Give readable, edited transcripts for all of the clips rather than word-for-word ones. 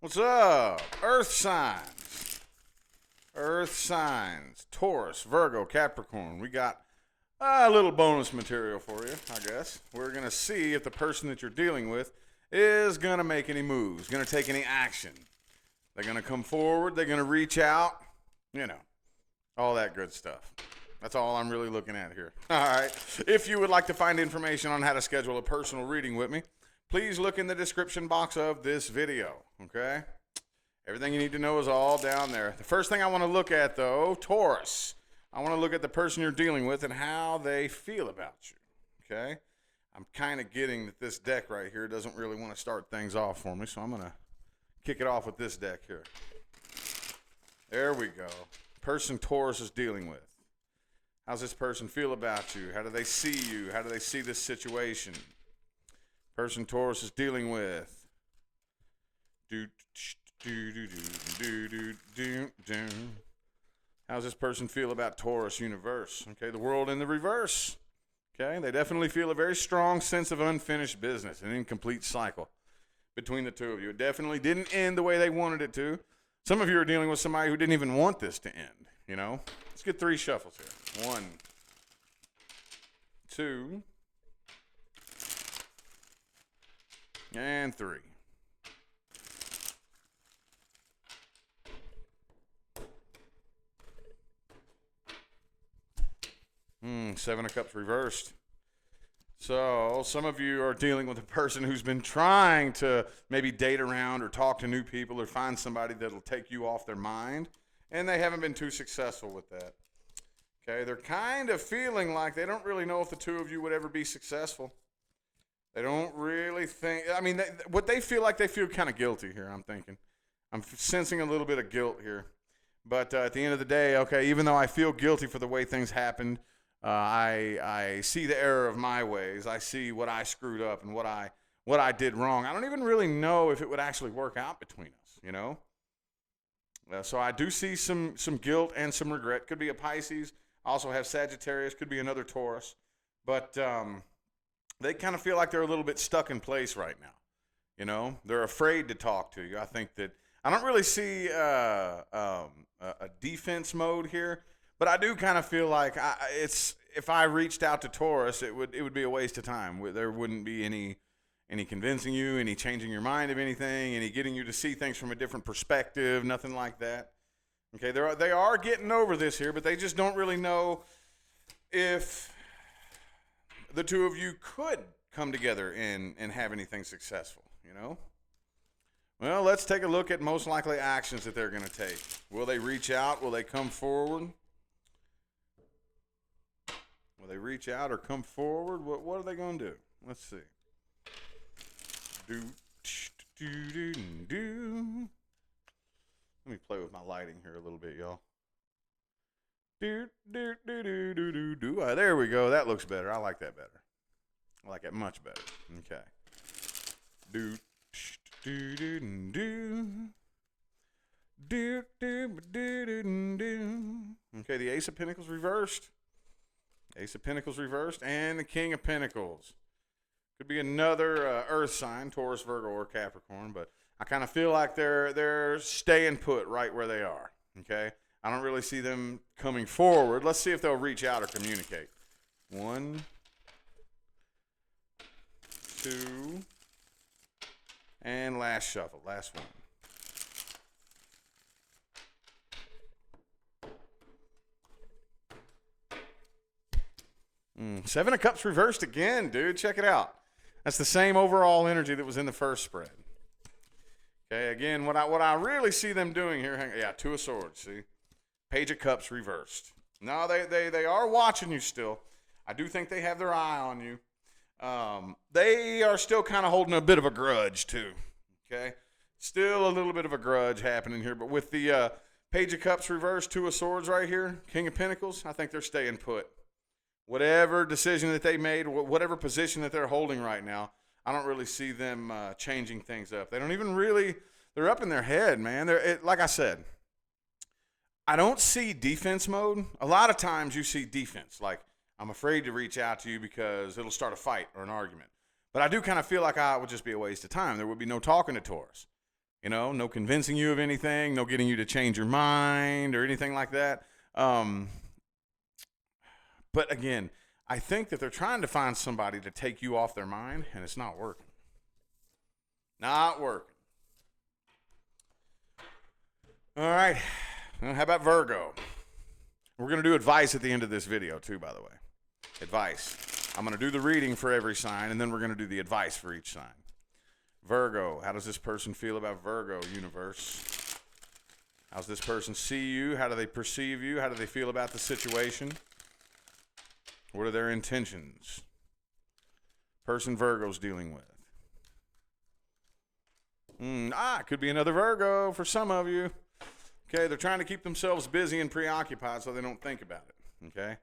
What's up? Earth signs. Earth signs. Taurus, Virgo, Capricorn. We got a little bonus material for you, I guess. We're going to see if the person that you're dealing with is going to make any moves, going to take any action. They're going to come forward. They're going to reach out. You know, all that good stuff. That's all I'm really looking at here. All right. If you would like to find information on how to schedule a personal reading with me, please look in the description box of this video, okay? Everything you need to know is all down there. The first thing I want to look at, though, Taurus. I want to look at the person you're dealing with and how they feel about you, okay? I'm kind of getting that this deck right here doesn't really want to start things off for me, so I'm going to kick it off with this deck here. There we go. Person Taurus is dealing with. How's this person feel about you? How do they see you? How do they see this situation? Person Taurus is dealing with. How's this person feel about Taurus universe? Okay, the world in the reverse. Okay, they definitely feel a very strong sense of unfinished business, an incomplete cycle between the two of you. It definitely didn't end the way they wanted it to. Some of you are dealing with somebody who didn't even want this to end, you know? Let's get 3 shuffles here. 1, 2, and 3. Seven of Cups reversed. So some of you are dealing with a person who's been trying to maybe date around or talk to new people or find somebody that'll take you off their mind, and they haven't been too successful with that. Okay, they're kind of feeling like they don't really know if the two of you would ever be successful. They don't really think, I mean, what they feel like, they feel kind of guilty here, I'm thinking. I'm sensing a little bit of guilt here. But at the end of the day, okay, even though I feel guilty for the way things happened, I see the error of my ways. I see what I screwed up and what I did wrong. I don't even really know if it would actually work out between us, you know? So I do see some guilt and some regret. Could be a Pisces. I also have Sagittarius. Could be another Taurus. But they kind of feel like they're a little bit stuck in place right now. You know? They're afraid to talk to you. I think that I don't really see a defense mode here. But I do kind of feel like if I reached out to Taurus, it would be a waste of time. There wouldn't be any convincing you, any changing your mind of anything, any getting you to see things from a different perspective, nothing like that. Okay, they are getting over this here, but they just don't really know if the two of you could come together and have anything successful, you know? Well, let's take a look at most likely actions that they're going to take. Will they reach out? Will they come forward? Will they reach out or come forward? What are they going to do? Let's see. Let me play with my lighting here a little bit, y'all. There we go. That looks better. I like that better. I like it much better. Okay. Okay, the Ace of Pentacles reversed. Ace of Pentacles reversed, and the King of Pentacles. Could be another earth sign, Taurus, Virgo, or Capricorn, but I kind of feel like they're staying put right where they are, okay? I don't really see them coming forward. Let's see if they'll reach out or communicate. 1, 2, and last shuffle, last one. 7 of Cups reversed again, dude. Check it out. That's the same overall energy that was in the first spread. Okay, again, what I really see them doing here, 2 of Swords, see? Page of Cups reversed. No, they are watching you still. I do think they have their eye on you. They are still kind of holding a bit of a grudge, too. Okay? Still a little bit of a grudge happening here, but with the Page of Cups reversed, 2 of Swords right here, King of Pentacles, I think they're staying put. Whatever decision that they made, whatever position that they're holding right now, I don't really see them changing things up. They don't even really, they're up in their head, man. Like I said, I don't see defense mode. A lot of times you see defense, like I'm afraid to reach out to you because it'll start a fight or an argument. But I do kind of feel like it would just be a waste of time. There would be no talking to Taurus. No convincing you of anything, no getting you to change your mind or anything like that. But again, I think that they're trying to find somebody to take you off their mind, and it's not working. Not working. All right. Well, how about Virgo? We're going to do advice at the end of this video, too, by the way. Advice. I'm going to do the reading for every sign, and then we're going to do the advice for each sign. Virgo. How does this person feel about Virgo, universe? How's this person see you? How do they perceive you? How do they feel about the situation? What are their intentions? Person Virgo's dealing with. It could be another Virgo for some of you. Okay, they're trying to keep themselves busy and preoccupied so they don't think about it. Okay?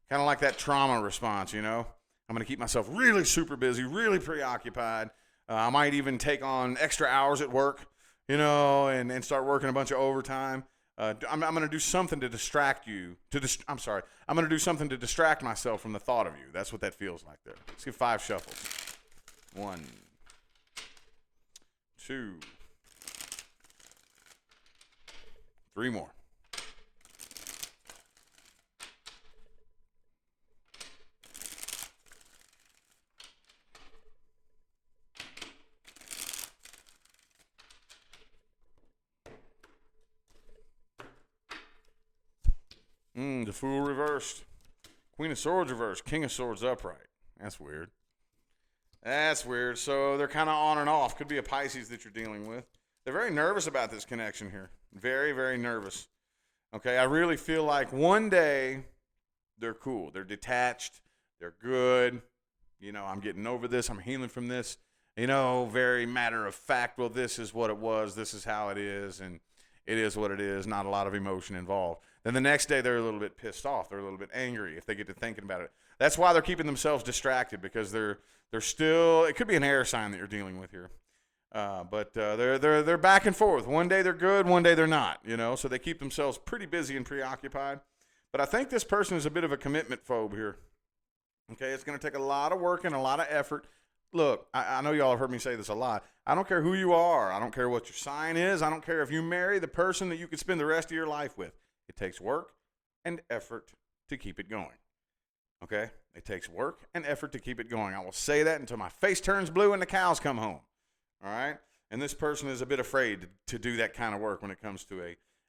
Kind of like that trauma response, I'm going to keep myself really super busy, really preoccupied. I might even take on extra hours at work, and start working a bunch of overtime. I'm going to do something to distract you. I'm going to do something to distract myself from the thought of you. That's what that feels like there. Let's give 5 shuffles. 1, 2, 3 more. The Fool reversed. Queen of Swords reversed. King of Swords upright. That's weird. So they're kind of on and off. Could be a Pisces that you're dealing with. They're very nervous about this connection here. Very, very nervous. Okay, I really feel like one day they're cool. They're detached. They're good. I'm getting over this. I'm healing from this. Very matter of fact. Well, this is what it was. This is how it is. And it is what it is. Not a lot of emotion involved. Then the next day they're a little bit pissed off. They're a little bit angry if they get to thinking about it. That's why they're keeping themselves distracted, because they're still. It could be an air sign that you're dealing with here, but they're back and forth. One day they're good, one day they're not. So they keep themselves pretty busy and preoccupied. But I think this person is a bit of a commitment phobe here. Okay, it's going to take a lot of work and a lot of effort. Look, I know y'all have heard me say this a lot. I don't care who you are. I don't care what your sign is. I don't care if you marry the person that you could spend the rest of your life with. It takes work and effort to keep it going. Okay? It takes work and effort to keep it going. I will say that until my face turns blue and the cows come home. All right? And this person is a bit afraid to do that kind of work when it comes to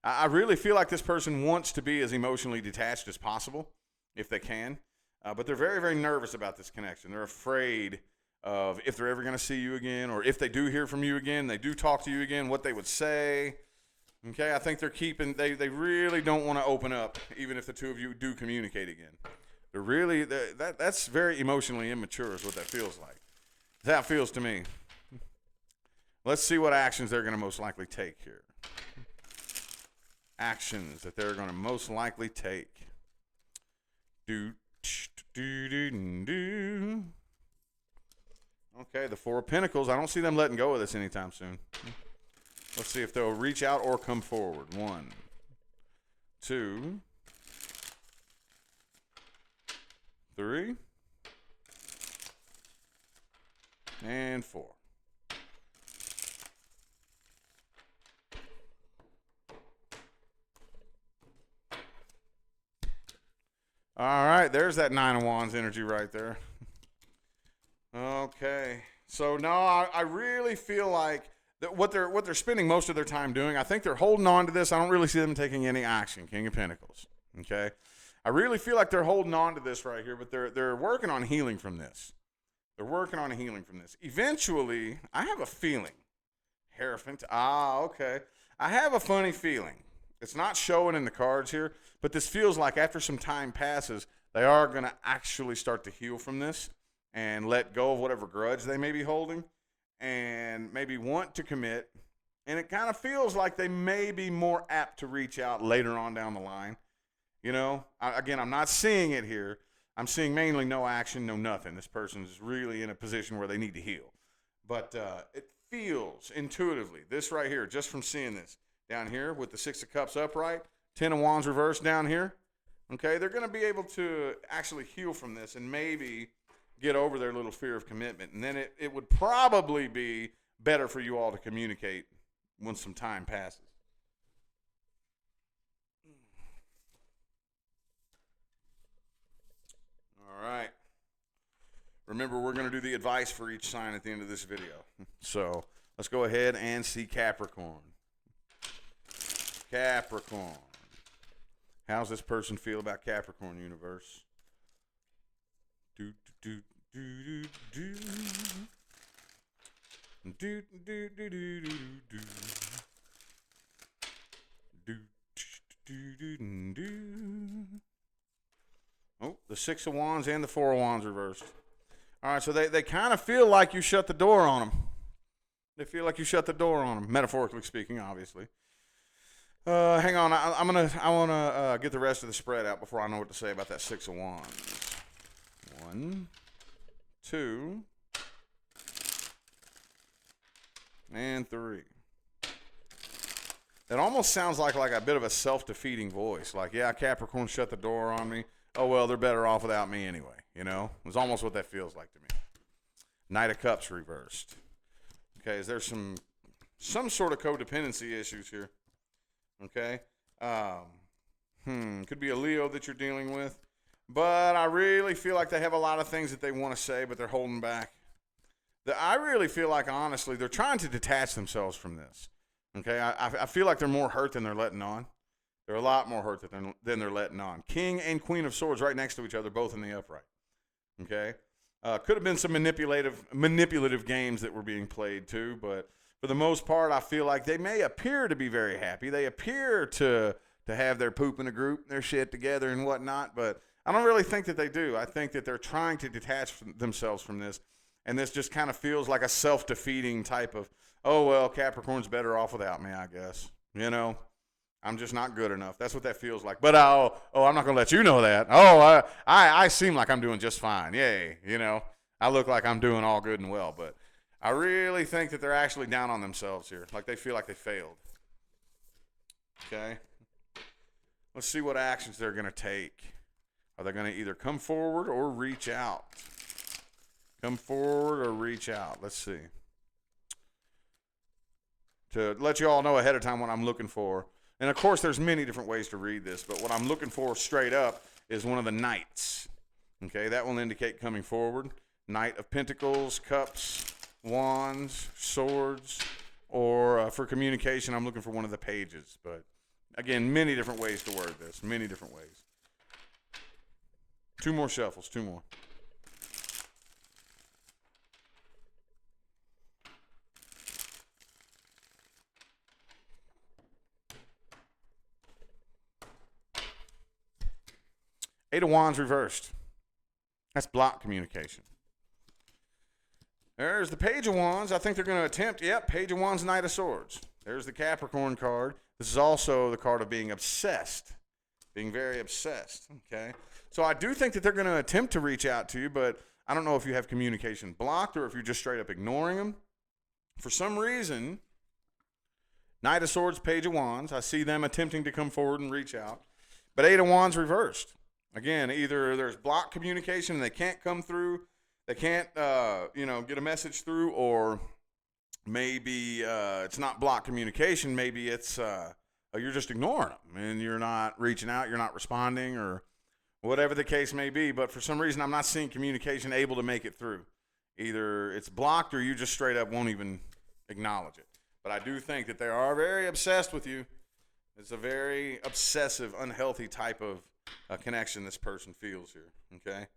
I really feel like this person wants to be as emotionally detached as possible, if they can. But they're very, very nervous about this connection. They're afraid of if they're ever going to see you again, or if they do hear from you again, they do talk to you again, what they would say. Okay, I think they really don't want to open up, even if the two of you do communicate again. That's very emotionally immature is what that feels like. That feels to me. Let's see what actions they're going to most likely take here. Actions that they're going to most likely take. Okay, the 4 of Pentacles. I don't see them letting go of this anytime soon. Let's see if they'll reach out or come forward. 1, 2, 3, and 4. All right, there's that 9 of Wands energy right there. Okay, so now I really feel like that what they're spending most of their time doing, I think they're holding on to this. I don't really see them taking any action. King of Pentacles. Okay, I really feel like they're holding on to this right here, but they're working on healing from this. They're working on healing from this. Eventually, I have a feeling. Hierophant. Okay. I have a funny feeling. It's not showing in the cards here, but this feels like after some time passes, they are going to actually start to heal from this and let go of whatever grudge they may be holding and maybe want to commit. And it kind of feels like they may be more apt to reach out later on down the line. Again, I'm not seeing it here. I'm seeing mainly no action, no nothing. This person is really in a position where they need to heal. But it feels intuitively, this right here, just from seeing this, down here with the 6 of Cups upright, 10 of Wands reversed down here, okay, they're going to be able to actually heal from this and maybe get over their little fear of commitment. And then it would probably be better for you all to communicate once some time passes. All right. Remember, we're going to do the advice for each sign at the end of this video. So let's go ahead and see Capricorn. Capricorn. How's this person feel about Capricorn, universe? Do, do, do, do, do. Do, do, do, do, do, do. Do, do, do, do, do. Oh, the Six of Wands and the Four of Wands reversed. All right, so they kind of feel like you shut the door on them. They feel like you shut the door on them, metaphorically speaking, obviously. Hang on, I want to get the rest of the spread out before I know what to say about that Six of Wands. 1, 2, and 3. It almost sounds like a bit of a self-defeating voice. Like, yeah, Capricorn shut the door on me. Oh, well, they're better off without me anyway. You know, it's almost what that feels like to me. Knight of Cups reversed. Okay, is there some sort of codependency issues here? Okay, could be a Leo that you're dealing with, but I really feel like they have a lot of things that they want to say, but they're holding back. I really feel like, honestly, they're trying to detach themselves from this. Okay, I feel like they're more hurt than they're letting on. They're a lot more hurt than they're letting on. King and Queen of Swords right next to each other, both in the upright. Okay, could have been some manipulative games that were being played too, but for the most part, I feel like they may appear to be very happy. They appear to have their poop in a group, their shit together and whatnot, but I don't really think that they do. I think that they're trying to detach themselves from this, and this just kind of feels like a self-defeating type of, oh, well, Capricorn's better off without me, I guess. You know, I'm just not good enough. That's what that feels like. But, I'm not going to let you know that. Oh, I seem like I'm doing just fine. Yay. You know, I look like I'm doing all good and well. But I really think that they're actually down on themselves here. Like they feel like they failed. Okay. Let's see what actions they're going to take. Are they going to either come forward or reach out? Come forward or reach out. Let's see. To let you all know ahead of time what I'm looking for. And, of course, there's many different ways to read this, but what I'm looking for straight up is one of the knights. Okay, that will indicate coming forward. Knight of Pentacles, Cups, Wands, Swords, or for communication, I'm looking for one of the pages. But, again, many different ways to word this, many different ways. 2 more shuffles, 2 more. Eight of Wands reversed. That's block communication. There's the Page of Wands. I think they're going to attempt, Page of Wands, Knight of Swords. There's the Capricorn card. This is also the card of being obsessed, being very obsessed, okay? So I do think that they're going to attempt to reach out to you, but I don't know if you have communication blocked or if you're just straight up ignoring them. For some reason, Knight of Swords, Page of Wands, I see them attempting to come forward and reach out, but Eight of Wands reversed. Again, either there's block communication and they can't come through, they can't, get a message through, or maybe it's not block communication. Maybe it's you're just ignoring them and you're not reaching out, you're not responding, or whatever the case may be. But for some reason, I'm not seeing communication able to make it through. Either it's blocked or you just straight up won't even acknowledge it. But I do think that they are very obsessed with you. It's a very obsessive, unhealthy type of connection this person feels here, okay?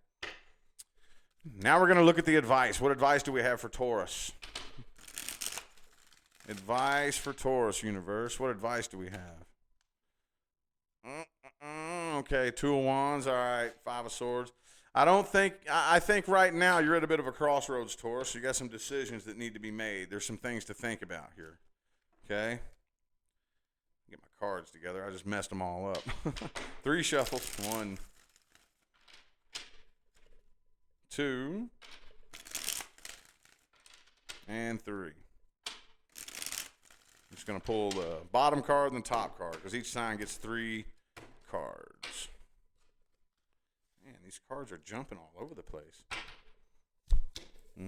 Now we're going to look at the advice. What advice do we have for Taurus? Advice for Taurus, universe. What advice do we have? Okay, 2 of Wands. All right, 5 of Swords. I think right now you're at a bit of a crossroads, Taurus. You got some decisions that need to be made. There's some things to think about here, okay? Get my cards together. I just messed them all up. 3 shuffles. 1, 2, and 3. I'm just going to pull the bottom card and the top card because each sign gets 3 cards. Man, these cards are jumping all over the place.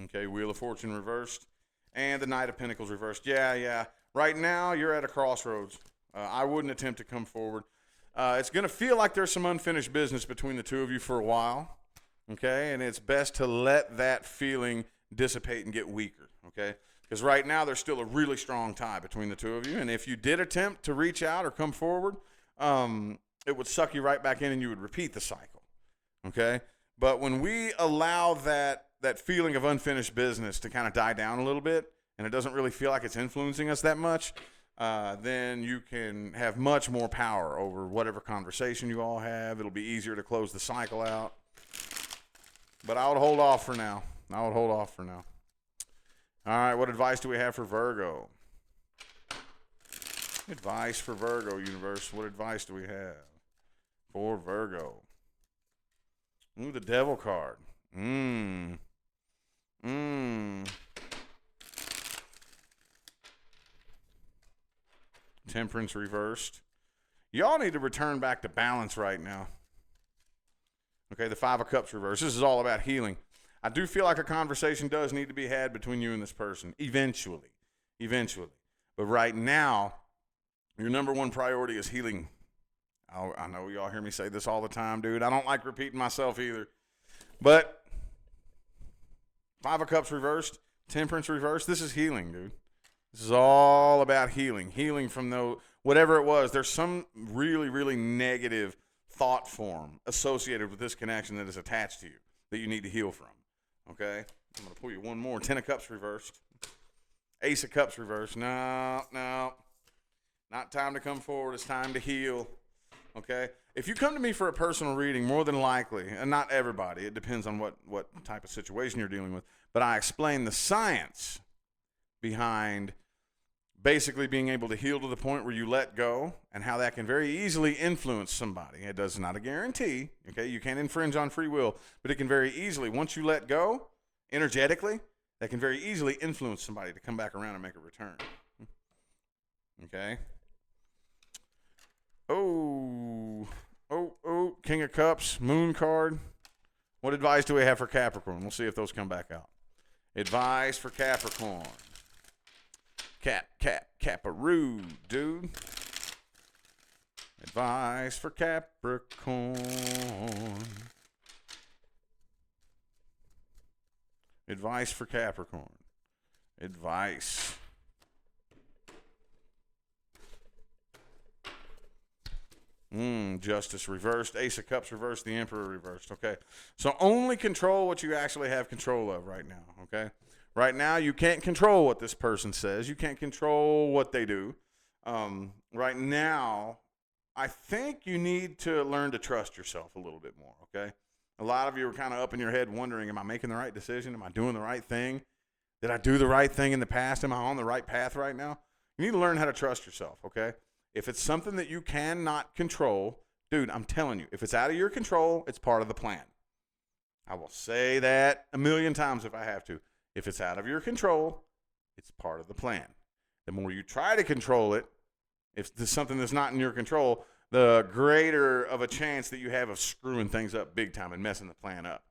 Okay, Wheel of Fortune reversed. And the Knight of Pentacles reversed. Yeah. Right now, you're at a crossroads. I wouldn't attempt to come forward. It's going to feel like there's some unfinished business between the two of you for a while, okay? And it's best to let that feeling dissipate and get weaker, okay? Because right now, there's still a really strong tie between the two of you. And if you did attempt to reach out or come forward, it would suck you right back in and you would repeat the cycle, okay? But when we allow that feeling of unfinished business to kind of die down a little bit, and it doesn't really feel like it's influencing us that much, then you can have much more power over whatever conversation you all have. It'll be easier to close the cycle out. But I would hold off for now. All right, what advice do we have for Virgo? Advice for Virgo, universe. What advice do we have for Virgo? Ooh, the Devil card. Temperance reversed. Y'all need to return back to balance right now. Okay, the Five of Cups reversed. This is all about healing. I do feel like a conversation does need to be had between you and this person. Eventually. But right now, your number one priority is healing. I know y'all hear me say this all the time, dude. I don't like repeating myself either. But Five of Cups reversed, Temperance reversed. This is healing, dude. This is all about healing. Healing from whatever it was. There's some really, really negative thought form associated with this connection that is attached to you that you need to heal from. Okay? I'm going to pull you one more. 10 of Cups reversed. Ace of Cups reversed. No. Not time to come forward. It's time to heal. Okay? If you come to me for a personal reading, more than likely, and not everybody, it depends on what type of situation you're dealing with, but I explain the science behind basically being able to heal to the point where you let go and how that can very easily influence somebody. It does not a guarantee, okay? You can't infringe on free will, but it can very easily, once you let go, energetically, that can very easily influence somebody to come back around and make a return. Okay? Oh, King of Cups, Moon card. What advice do we have for Capricorn? We'll see if those come back out. Advice for Capricorn. Caparoo, dude. Advice for Capricorn. Advice for Capricorn. Advice. Justice reversed. Ace of Cups reversed. The Emperor reversed. Okay. So only control what you actually have control of right now. Okay. Right now, you can't control what this person says. You can't control what they do. Right now, I think you need to learn to trust yourself a little bit more, okay? A lot of you are kind of up in your head wondering, am I making the right decision? Am I doing the right thing? Did I do the right thing in the past? Am I on the right path right now? You need to learn how to trust yourself, okay? If it's something that you cannot control, dude, I'm telling you, if it's out of your control, it's part of the plan. I will say that a million times if I have to. If it's out of your control, it's part of the plan. The more you try to control it, if there's something that's not in your control, the greater of a chance that you have of screwing things up big time and messing the plan up.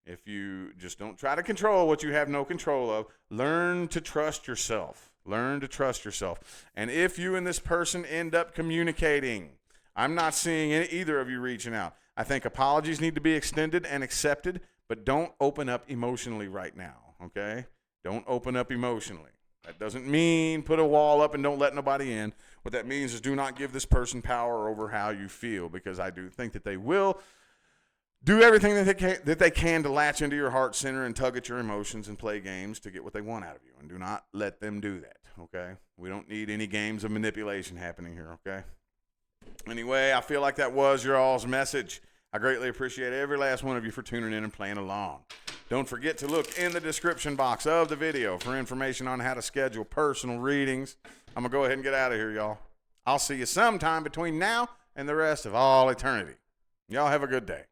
If you just don't try to control what you have no control of, learn to trust yourself. Learn to trust yourself. And if you and this person end up communicating, I'm not seeing either of you reaching out. I think apologies need to be extended and accepted, but don't open up emotionally right now. Okay? Don't open up emotionally. That doesn't mean put a wall up and don't let nobody in. What that means is do not give this person power over how you feel, because I do think that they will do everything that they can to latch into your heart center and tug at your emotions and play games to get what they want out of you. And do not let them do that, okay? We don't need any games of manipulation happening here, okay? Anyway, I feel like that was your all's message. I greatly appreciate every last one of you for tuning in and playing along. Don't forget to look in the description box of the video for information on how to schedule personal readings. I'm going to go ahead and get out of here, y'all. I'll see you sometime between now and the rest of all eternity. Y'all have a good day.